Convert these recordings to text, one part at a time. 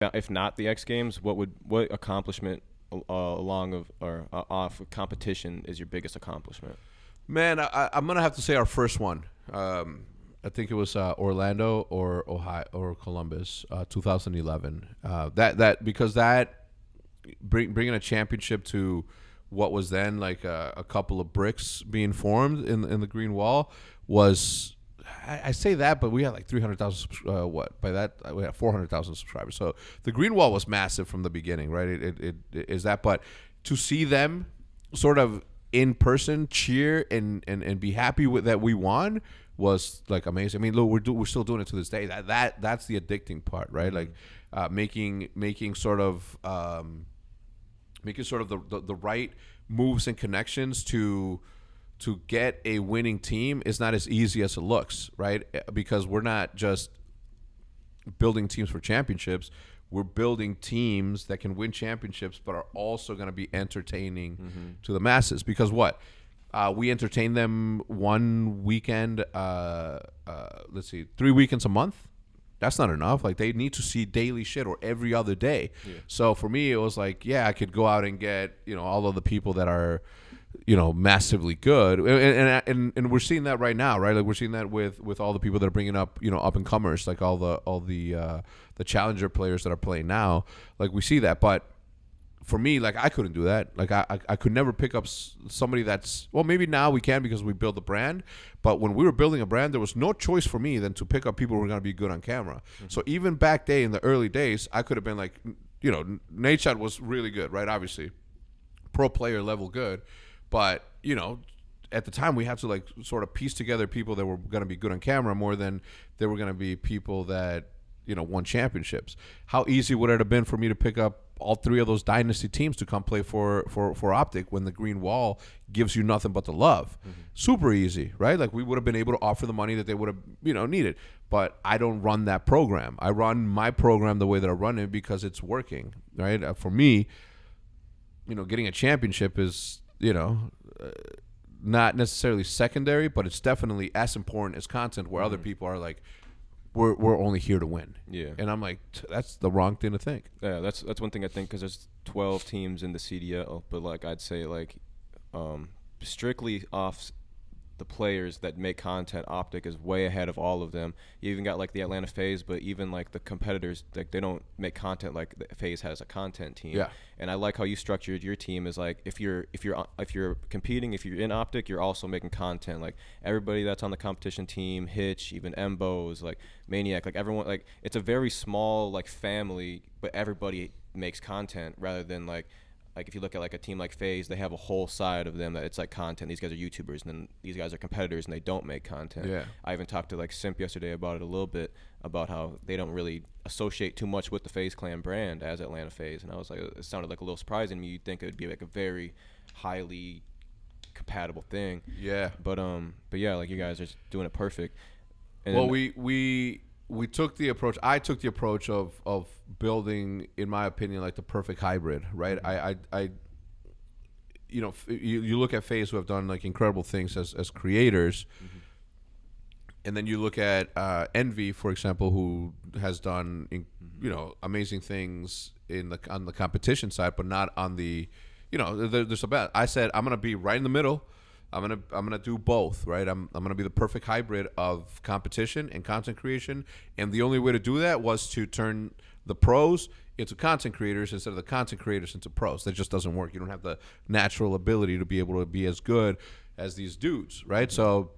if not the X Games, what accomplishment along of or off of competition is your biggest accomplishment? Man, I'm gonna have to say our first one. I think it was Orlando or Ohio or Columbus, 2011. That because that bringing a championship to what was then like a couple of bricks being formed in the green wall was. I say that, but we had like 300,000. What by that we had 400,000 subscribers. So the green wall was massive from the beginning, right? It is that, but to see them sort of in person cheer and be happy with that we won was like amazing. I mean, look, we're still doing it to this day. That's the addicting part, right? Like making sort of the right moves and connections to get a winning team is not as easy as it looks, right? Because we're not just building teams for championships. We're building teams that can win championships, but are also going to be entertaining to the masses. Because what? We entertain them one weekend, let's see, 3 weekends a month. That's not enough. Like, they need to see daily shit or every other day. Yeah. So for me, it was like, yeah, I could go out and get, all of the people that are, massively good, and we're seeing that right now, right? Like we're seeing that with all the people that are bringing up, up and comers, like all the challenger players that are playing now. Like we see that, but for me, like I couldn't do that. Like I could never pick up somebody that's maybe now we can because we build a brand, but when we were building a brand, there was no choice for me than to pick up people who were going to be good on camera. So even back day in the early days, I could have been like, Nate Shot was really good, right? Obviously, pro player level good. But, at the time we had to like sort of piece together people that were going to be good on camera more than they were going to be people that, won championships. How easy would it have been for me to pick up all three of those dynasty teams to come play for OpTic when the green wall gives you nothing but the love? Super easy, right? Like we would have been able to offer the money that they would have, needed. But I don't run that program. I run my program the way that I run it because it's working, right? For me, getting a championship is, not necessarily secondary, but it's definitely as important as content where other people are like, we're only here to win. Yeah. And I'm like, that's the wrong thing to think. Yeah, that's one thing I think, because there's 12 teams in the CDL, but like I'd say like strictly off the players that make content, OpTic is way ahead of all of them. You even got like the Atlanta FaZe, but even like the competitors, like they don't make content like the FaZe has a content team. Yeah. And I like how you structured your team is like if you're competing, if you're in OpTic, you're also making content. Like everybody that's on the competition team, Hitch, even Embos, like Maniac, like everyone, like it's a very small like family, but everybody makes content rather than like if you look at like a team like FaZe, they have a whole side of them that it's like content. These guys are YouTubers, and then these guys are competitors, and they don't make content. Yeah. I even talked to like Simp yesterday about it a little bit, about how they don't really associate too much with the FaZe Clan brand as Atlanta FaZe. And I was like, it sounded like a little surprising to me. You'd think it would be like a very highly compatible thing. Yeah. But yeah, like you guys are doing it perfect. And well, we took the approach. I took the approach of building, in my opinion, like the perfect hybrid, right? I you look at FaZe, who have done like incredible things as creators, and then you look at Envy, for example, who has done amazing things on the competition side, but not on the there's a bet. I said I'm gonna be right in the middle. I'm gonna do both, right? I'm gonna be the perfect hybrid of competition and content creation, and the only way to do that was to turn the pros into content creators instead of the content creators into pros. That just doesn't work. You don't have the natural ability to be able to be as good as these dudes, right? So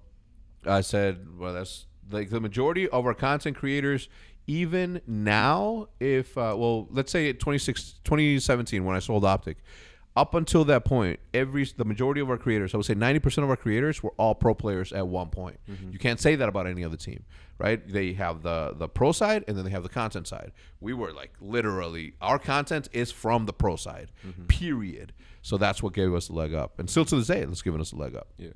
I said, well, that's like the majority of our content creators. Even now, if let's say 2017 when I sold OpTic. Up until that point, the majority of our creators, I would say 90% of our creators were all pro players at one point. You can't say that about any other team, right? They have the pro side, and then they have the content side. We were like literally, our content is from the pro side, period. So that's what gave us a leg up. And still to this day, it's giving us a leg up. Yeah.